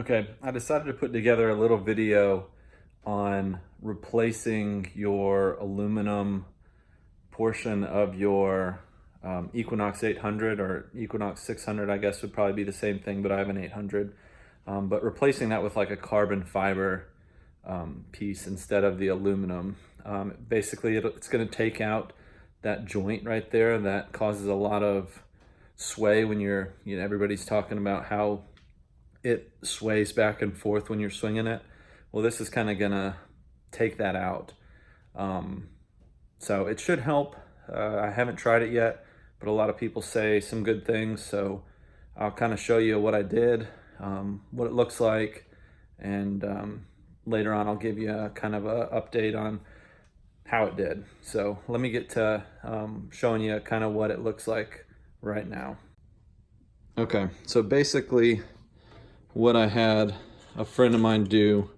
Okay, I decided to put together a little video on replacing your aluminum portion of your Equinox 800 or Equinox 600, I guess would probably be the same thing, but I have an 800. But replacing that with like a carbon fiber piece instead of the aluminum. Basically, it's going to take out that joint right there that causes a lot of sway when everybody's talking about how it sways back and forth when you're swinging it. Well, this is kind of gonna take that out. So it should help. I haven't tried it yet, but a lot of people say some good things. So I'll kind of show you what I did, what it looks like, and later on I'll give you a kind of a update on how it did. So let me get to showing you kind of what it looks like right now. Okay, so basically what I had a friend of mine do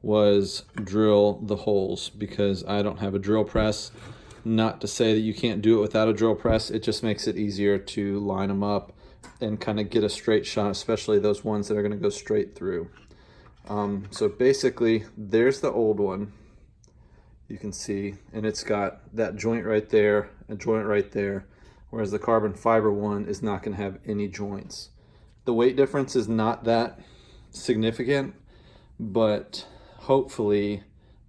was drill the holes because I don't have a drill press. Not to say that you can't do it without a drill press, it just makes it easier to line them up and kind of get a straight shot, especially those ones that are going to go straight through. So basically, there's the old one, you can see, and it's got that joint right there, a joint right there, whereas the carbon fiber one is not going to have any joints. The weight difference is not that significant, but hopefully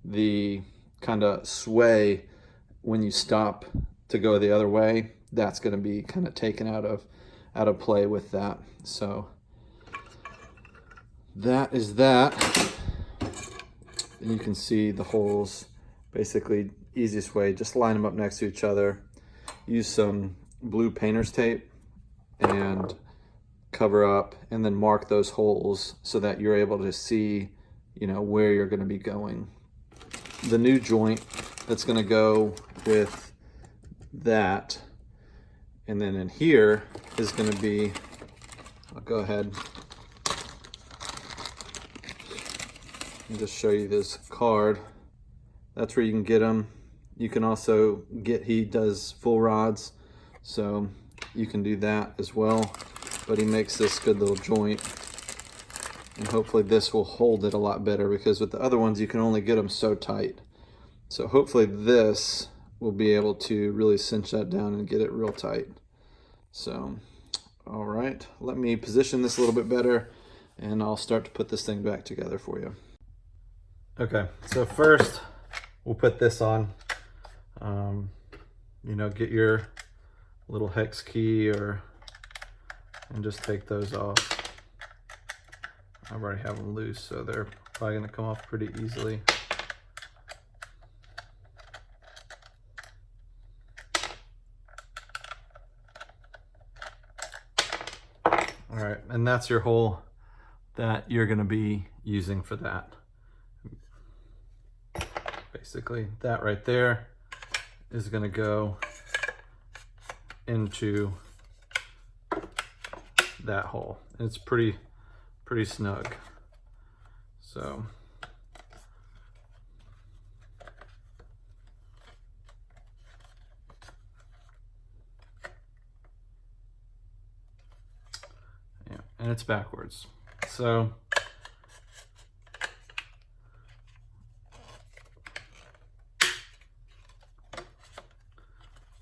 the kind of sway when you stop to go the other way, that's going to be kind of taken out of play with that. So that is that. And you can see the holes. Basically, easiest way, just line them up next to each other. Use some blue painter's tape and cover up and then mark those holes so that you're able to see, where you're going to be going. The new joint that's going to go with that, and then in here is going to be, I'll go ahead and just show you this card. That's where you can get them. You can also he does full rods, so you can do that as well. But he makes this good little joint, and hopefully this will hold it a lot better, because with the other ones you can only get them so tight. So hopefully this will be able to really cinch that down and get it real tight. So, all right, let me position this a little bit better and I'll start to put this thing back together for you. Okay, so first we'll put this on. Get your little hex key and just take those off. I already have them loose, so they're probably going to come off pretty easily. All right, and that's your hole that you're going to be using for that. Basically, that right there is going to go into that hole. It's pretty snug. So yeah, and it's backwards. So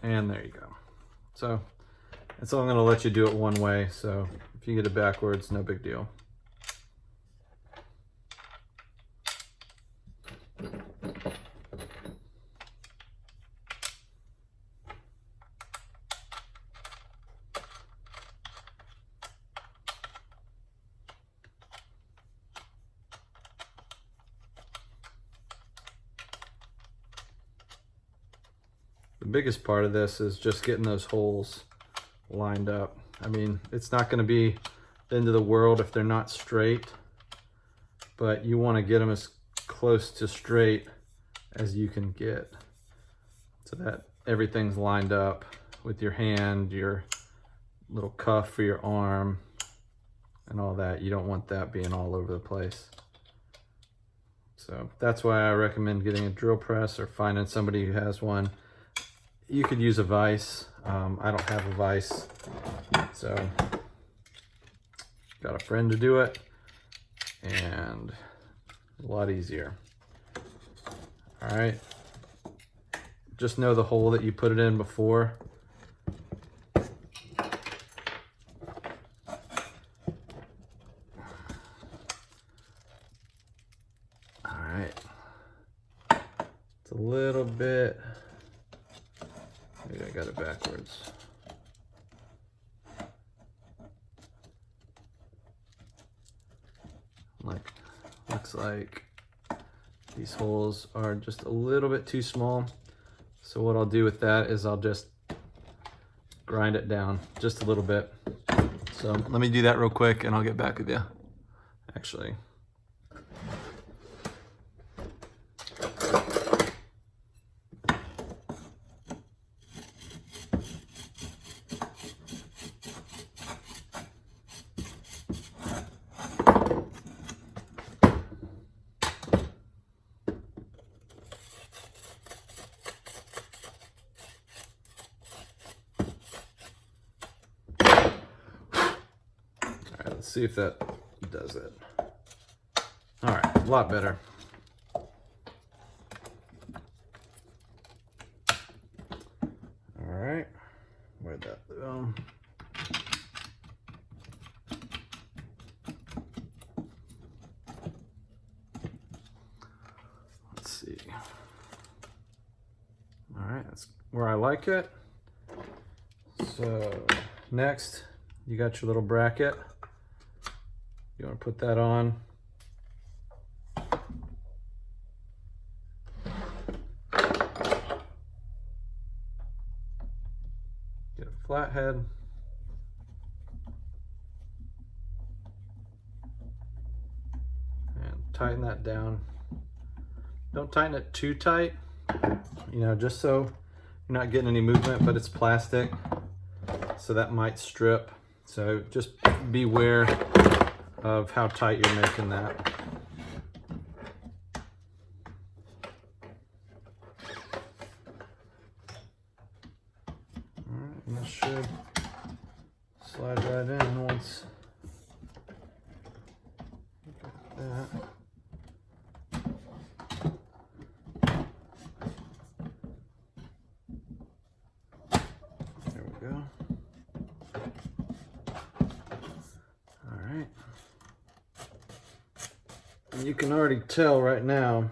and there you go. So it's only going to let you do it one way, so if you get it backwards, no big deal. The biggest part of this is just getting those holes lined up. I mean, it's not going to be the end of the world if they're not straight, but you want to get them as close to straight as you can get so that everything's lined up with your hand, your little cuff for your arm, and all that. You don't want that being all over the place. So that's why I recommend getting a drill press or finding somebody who has one. You could use a vise. I don't have a vise, so got a friend to do it. and a lot easier. All right, just know the hole that you put it in before. All right, it's a little bit, maybe I got it backwards. Looks like these holes are just a little bit too small. So what I'll do with that is I'll just grind it down just a little bit. So let me do that real quick and I'll get back with you. Actually. Let's see if that does it. All right, a lot better. All right, where'd that go? Let's see. All right, that's where I like it. So next, you got your little bracket. You want to put that on. Get a flat head. And tighten that down. Don't tighten it too tight, you know, just so you're not getting any movement, but it's plastic, so that might strip. So just beware of how tight you're making that. All right, and this should slide right in once. Like that. There we go. All right. And you can already tell right now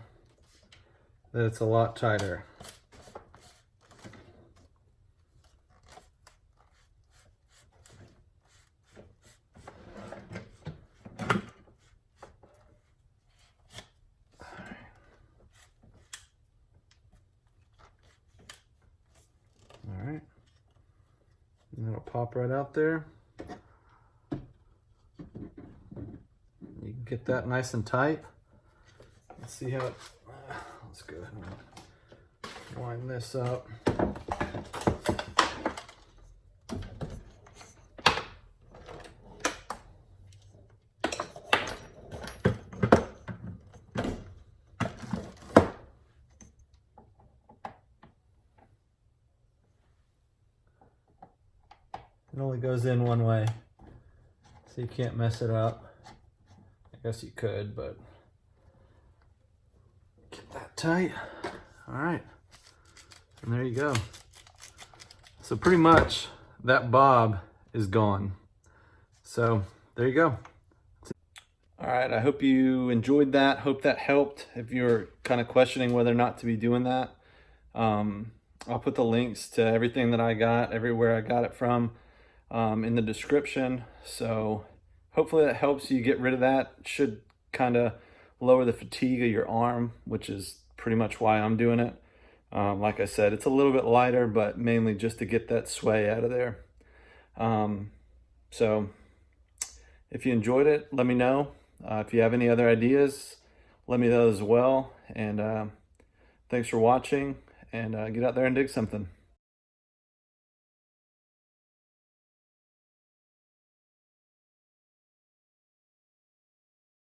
that it's a lot tighter. All right. And it'll pop right out there. You can get that nice and tight. Let's see how it, let's go ahead and line this up. It only goes in one way, so you can't mess it up. I guess you could, but get that tight. All right, and there you go. So pretty much that bob is gone. So there you go. All right, I hope you enjoyed that. Hope that helped if you're kind of questioning whether or not to be doing that. I'll put the links to everything that I got, everywhere I got it from, in the description. So hopefully that helps you get rid of that. It should kind of lower the fatigue of your arm, which is pretty much why I'm doing it. Like I said, it's a little bit lighter, but mainly just to get that sway out of there. So if you enjoyed it, let me know. If you have any other ideas, let me know as well. And thanks for watching, and get out there and dig something.